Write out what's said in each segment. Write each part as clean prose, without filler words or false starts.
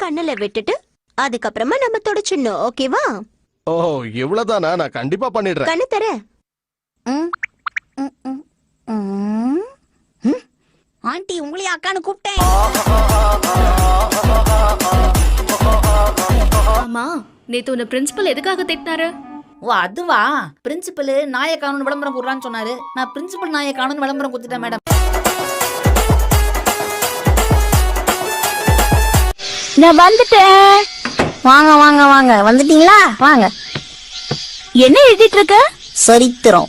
கண்ணுல விட்டுட்டு அதுக்கப்புறமா நம்ம தொடச்சிடணும். ஓகேவா? ஓ இவ்வளவுதானா? நான் கண்டிப்பா பண்ணிடுறேன். கண்ணு தர. ஆண்டி உங்களையும் அக்கான்னு கூப்பிட்டேன். ஆமா, நேத்து உன்னை பிரின்சிபல் எதுக்காக திட்டினாரு? ஓ அதுவா, பிரின்சிபல் நாயை காணும்னு விளம்பரம் போடுறான்னு சொன்னாரு. நான் பிரின்சிபல் நாயை காணும்னு விளம்பரம் கொடுத்துட்டேன் மேடம். நான் வந்துட்டேன். வாங்க வாங்க வாங்க, வந்துட்டீங்களா? வாங்க. என்ன எழுதிட்டு இருக்க? சரித்திரம்.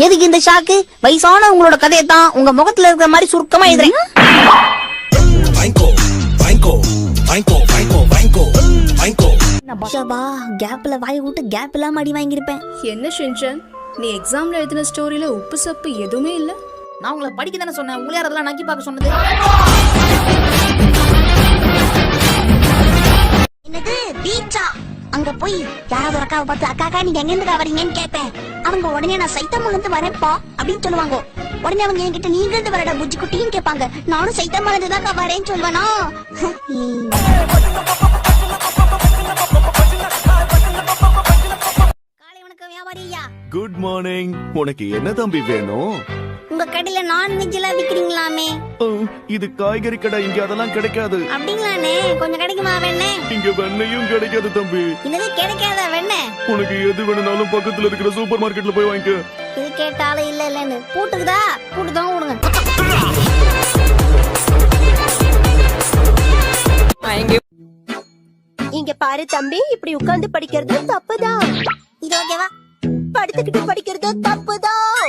எதுக்கு இந்த ஷாக்கு? வயசான உங்களோட கதையை தான் உங்க முகத்துல இருக்கிற மாதிரி சுருக்கமா எழுதுறேன். கேப்ல வாய் விட்டு கேப் இல்லாம அடி வாங்கிருப்பேன். என்ன ஷின்சான், நீ எக்ஸாம்ல எழுதின ஸ்டோரியில உப்பு சப்பு எதுவுமே இல்ல? நான் உங்களை படிக்க தானே சொன்னேன், உங்களே அதெல்லாம் நக்கி பார்க்க சொன்னது. என்னது பீச்சா? அங்க போய் யாராவது ஒரு அக்காவை பார்த்து அக்காக்கா நீங்க எங்க இருந்து வரீங்கன்னு கேட்பேன். அவங்க உடனே நான் சைத்தாமால இருந்து வரேன்ப்பா அப்படின்னு சொல்லுவாங்க. உடனே அவங்க என்கிட்ட நீங்க இருந்து வரடா புஜ்ஜி குட்டின்னு கேட்பாங்க. நானும் சைத்தாமால இருந்து தான் வரேன்னு சொல்லுவேனா. காலை வணக்கம் வியாபாரியா. Good morning. உனக்கு என்ன தம்பி வேணும்? உங்க கடையில நான்வெஜ் எல்லாம் விக்கிறீங்களாமே? இது காய்கறி கடை, இங்க அதெல்லாம் கிடைக்காது. அப்படிங்களானே? கொஞ்சம் கிடைக்குமா வெண்ணே? இங்க வெண்ணையும் கிடைக்காது தம்பி. என்னது கிடைக்காத வெண்ணே? உனக்கு எது வேணும்னாலும் பக்கத்துல இருக்கிற சூப்பர் மார்க்கெட்ல போய் வாங்கிக்க. இது கேட்டாலும் இல்ல இல்லன்னு பூட்டுக்குதா? பூட்டு தான் விடுங்க. இங்க பாரு தம்பி, இப்படி உட்கார்ந்து படிக்கிறது தப்புதான். இது ஓகேவா? படுத்துக்கிட்டு படிக்கிறது தப்புதான்.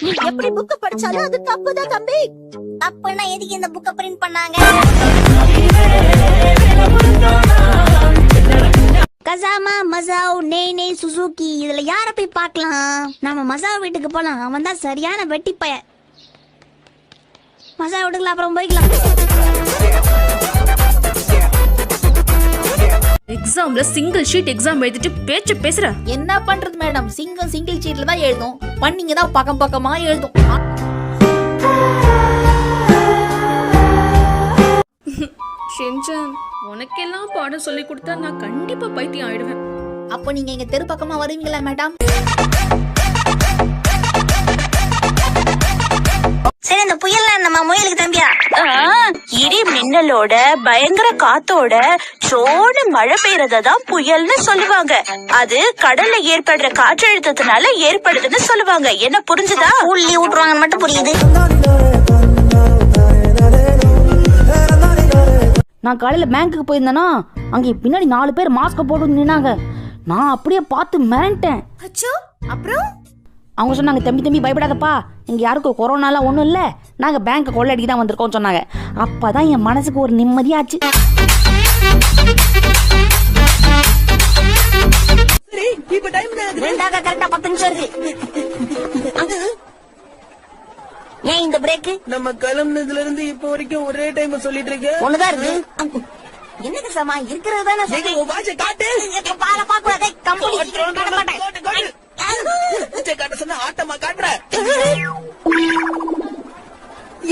நீ எப்படி புக்க படிச்சாலும் அது தப்புதான் தம்பி. அப்பனா எதுக்கு இந்த புக்க பிரிண்ட் பண்ணாங்க? கசாமா மசாவ் நெய் நெய் சுசுகி, இதுல யார போய் பார்க்கலாம்? நாம மசாவ் வீட்டுக்கு போலாம். அவன் தான் சரியான வெட்டி பைய. மசாவ் வீட்டுக்குள்ள அப்புறம் போய்க்கலாம். எக்ஸாம்ல சிங்கிள் ஷீட் எக்ஸாம் எழுதிட்டு பேச்சு பேசுற. என்ன பண்றது மேடம், சிங்கிள் ஷீட்ல தான் எழுதும். பண்ணீங்க தான் பக்கம் பக்கமா எழுதும். ஷின்சான், உனக்கெல்லாம் பாடம் சொல்லி கொடுத்தா நான் கண்டிப்பா பைத்தியம் ஆயிடுவேன். அப்போ நீங்க இங்க தெரு பக்கமா வருவீங்களா மேடம்? சரி, இந்த புயல் நம்ம முயலுக்கு தம்பியா? இடி மின்னலோட பயங்கர காத்தோட சோடு மழை பெய்யறதான் புயல்னு சொல்லுவாங்க. அது கடல்ல ஏற்படுற காற்றழுத்தத்தினால ஏற்படுதுன்னு சொல்லுவாங்க. என்ன புரிஞ்சுதா? உள்ளி ஊட்டுவாங்கன்னு மட்டும் புரியுது. நான் காலையில பேங்க்குக்கு போயிருந்தேனா, அங்க பின்னாடி 4 பேர் மாஸ்க் போட்டு நின்னாங்க. நான் அப்படியே பார்த்து மிரண்டேன். அச்சோ, அப்புறம் அவங்க சொன்னாங்க, தம்பி பயப்படாதப்பா, இங்க யாருக்கும் கொரோனாலாம் ஒண்ணும் இல்ல, நாங்க பேங்க் கொள்ளடிக்கு தான் வந்திருக்கோம் சொன்னாங்க. அப்பதான் என் மனசுக்கு ஒரு நிம்மதியாச்சு. ஏன் இந்த பிரேக்? நம்ம கிளம்புனதுல இருந்து இப்ப வரைக்கும் ஒரே டைம் சொல்லிட்டு இருக்கு. ஒண்ணுதான் இருக்கு. என்னது சமா இருக்கிறது தானே காட்டு. பால பாக்கூடாதே. கம்பெனி காட்ட சொன்ன ஆட்டமா காட்டுற.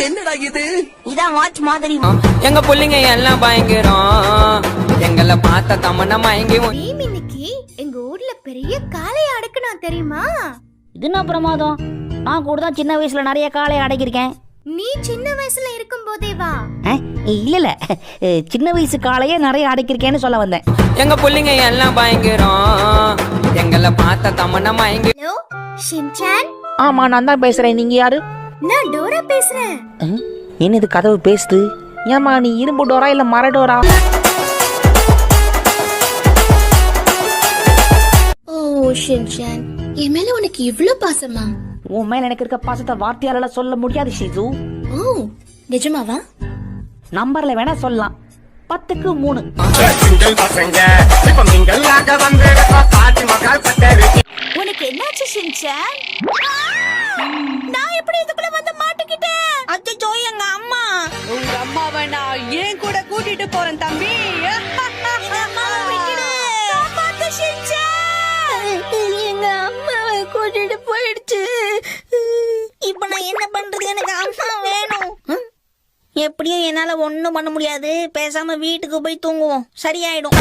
என்னடா இது? இதான் வாட்ச் மாதிரி. எங்க புள்ளிங்க எல்லாம் பயங்கரம், எங்களை பார்த்த தமன்னா மயங்கி. இன்னைக்கு எங்க ஊர்ல பெரிய காளை அடக்கணும் தெரியுமா? இது என்ன பிரமாதம்? நான் கூட தான் சின்ன வயசுல நிறைய காளையை அடக்கிருக்கேன். நீ சின்ன வயசுல இருக்கும் போதே வா? இல்ல சின்ன வயசு காளையே நிறைய அடக்கிருக்கேன்னு சொல்ல வந்தேன். எங்க புள்ளிங்க எல்லாம் பயங்கரம், எங்களை பார்த்த தமன்னா மயங்கி. Hello Shinchan. ஆமா, நான் தான் பேசுறேன். நீங்க யாரு? நான் டோரா பேசுறேன். என்ன இது கதவு பேசுது? ஏமா நீ இரும்பு டோரா இல்ல மர டோரா? ஓ ஷின்சான், என் மேல உனக்கு இவ்ளோ பாசமா? உன் மேல எனக்கு இருக்க பாசத்தை வார்த்தையால சொல்ல முடியாது ஷிசு. ஓ நிஜமாவா? நம்பர்ல வேணா சொல்லலாம். 10க்கு 3. உனக்கு என்னாச்சு ஷின்சான்? நான் எப்படி இதுக்குள்ள வந்து மாட்டிக்கிட்டேன்? அச்சோ, எங்க அம்மா. உங்க அம்மாவை நான் ஏன் கூட கூட்டிட்டு போறேன் தம்பி. எங்க அம்மாவை கூட்டிட்டு போயிடுச்சு. எப்படியும் என்னால ஒண்ணும் பண்ண முடியாது, பேசாம வீட்டுக்கு போய் தூங்குவோம், சரியாயிடும்.